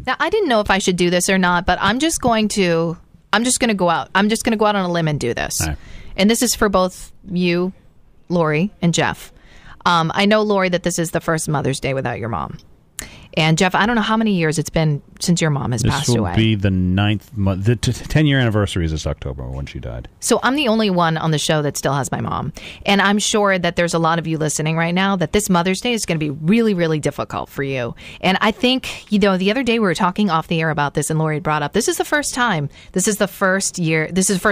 Now, I didn't know if I should do this or not, but I'm just going to go out. I'm just going to go out on a limb and do this. Right. And this is for both you, Lori, and Jeff. I know, Lori, that this is the first Mother's Day without your mom. And Jeff, I don't know how many years it's been since your mom has passed away. This will be the 9th month. The 10-year anniversary is this October when she died. So I'm the only one on the show that still has my mom. And I'm sure that there's a lot of you listening right now that this Mother's Day is going to be really, really difficult for you. And I think, the other day we were talking off the air about this and Lori had brought up, this is the first time. This is the first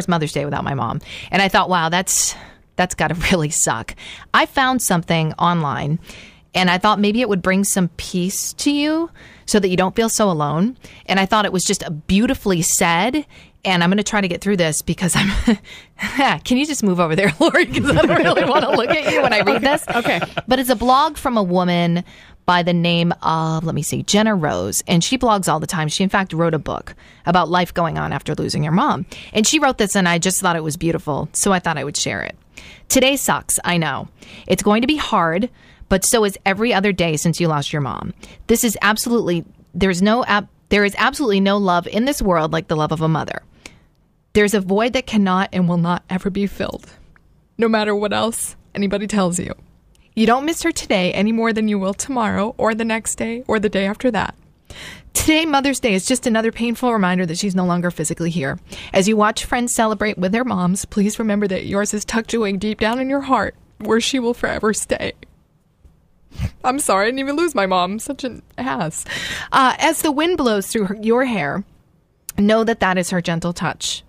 Mother's Day without my mom. And I thought, wow, that's got to really suck. I found something online. And I thought maybe it would bring some peace to you so that you don't feel so alone. And I thought it was just beautifully said. And I'm going to try to get through this because can you just move over there, Lori? Because I don't really want to look at you when I read this. Okay. But it's a blog from a woman by the name of, Jenna Rose. And she blogs all the time. She, in fact, wrote a book about life going on after losing your mom. And she wrote this, and I just thought it was beautiful. So I thought I would share it. Today sucks, I know. It's going to be hard, but so is every other day since you lost your mom. There is absolutely no love in this world like the love of a mother. There's a void that cannot and will not ever be filled, no matter what else anybody tells you. You don't miss her today any more than you will tomorrow or the next day or the day after that. Today, Mother's Day, is just another painful reminder that she's no longer physically here. As you watch friends celebrate with their moms, please remember that yours is tucked away deep down in your heart, where she will forever stay. I'm sorry, I didn't even lose my mom. Such an ass. As the wind blows through your hair, know that is her gentle touch,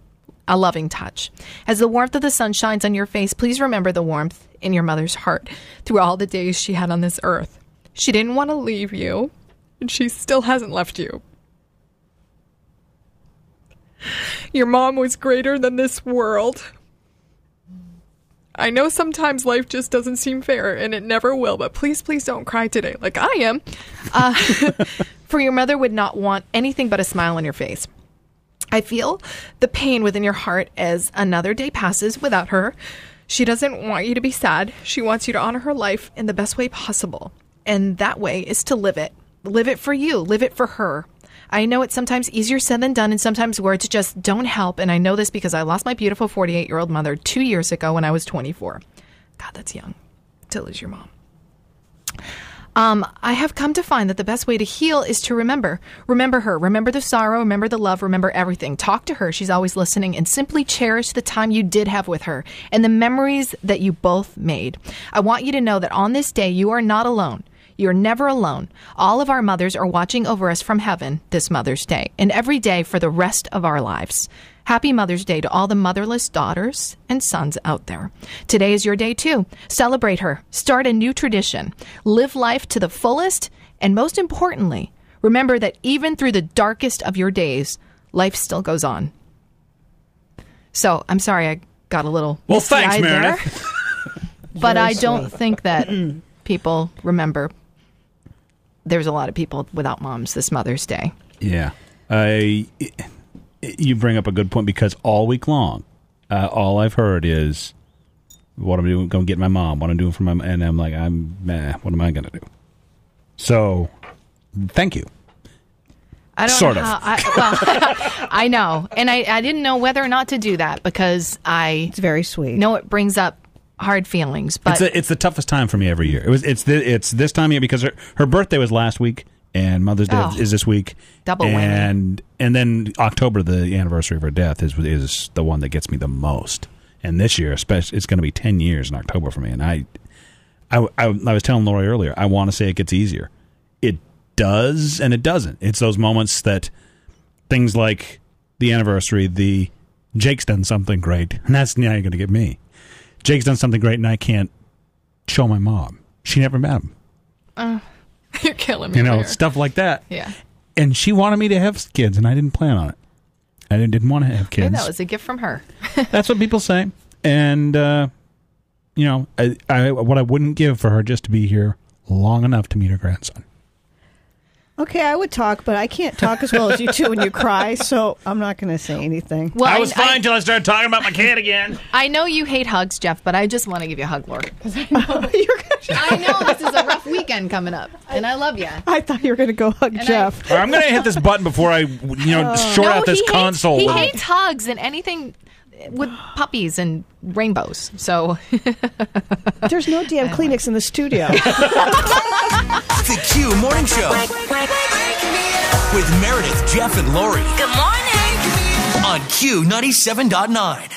a loving touch. As the warmth of the sun shines on your face, please remember the warmth in your mother's heart through all the days she had on this earth. She didn't want to leave you, and she still hasn't left you. Your mom was greater than this world. I know sometimes life just doesn't seem fair, and it never will, but please, please don't cry today like I am. For your mother would not want anything but a smile on your face. I feel the pain within your heart as another day passes without her. She doesn't want you to be sad. She wants you to honor her life in the best way possible. And that way is to live it. Live it for you. Live it for her. I know it's sometimes easier said than done, and sometimes words just don't help. And I know this because I lost my beautiful 48-year-old mother 2 years ago when I was 24. God, that's young to lose your mom. I have come to find that the best way to heal is to remember. Remember her. Remember the sorrow. Remember the love. Remember everything. Talk to her. She's always listening. And simply cherish the time you did have with her and the memories that you both made. I want you to know that on this day, you are not alone. You're never alone. All of our mothers are watching over us from heaven this Mother's Day and every day for the rest of our lives. Happy Mother's Day to all the motherless daughters and sons out there. Today is your day too. Celebrate her. Start a new tradition. Live life to the fullest. And most importantly, remember that even through the darkest of your days, life still goes on. So I'm sorry I got a little thanks, Meredith. But I don't think that people remember. There's a lot of people without moms this Mother's Day. Yeah. You bring up a good point because all week long, all I've heard is what I'm doing, going to get my mom, what I'm doing for my mom, and I'm like, what am I going to do? So, thank you. I don't know how, I know. And I didn't know whether or not to do that because it's very sweet. know it brings up hard feelings. But it's the toughest time for me every year. It's this time of year because her birthday was last week. And Mother's Day is this week. Double whammy. And then October, the anniversary of her death, is the one that gets me the most. And this year, especially, it's going to be 10 years in October for me. And I was telling Lori earlier, I want to say it gets easier. It does, and it doesn't. It's those moments that things like the anniversary, Jake's done something great, and that's now you're going to get me. Jake's done something great, and I can't show my mom. She never met him. You're killing me. Stuff like that. Yeah. And she wanted me to have kids, and I didn't plan on it. I didn't want to have kids. And that was a gift from her. That's what people say. And, what I wouldn't give for her just to be here long enough to meet her grandson. Okay, I would talk, but I can't talk as well as you two when you cry, so I'm not going to say anything. Well, I was fine until I started talking about my cat again. I know you hate hugs, Jeff, but I just want to give you a hug, Laura. Because I know, I know this is a rough weekend coming up, and I love you. I thought you were going to go hug Jeff. I'm going to hit this button before I, short out this console. He hates hugs and anything with puppies and rainbows. So there's no damn Kleenex in the studio. The Q Morning Show with Meredith, Jeff, and Lori. Good morning. On Q 97.9.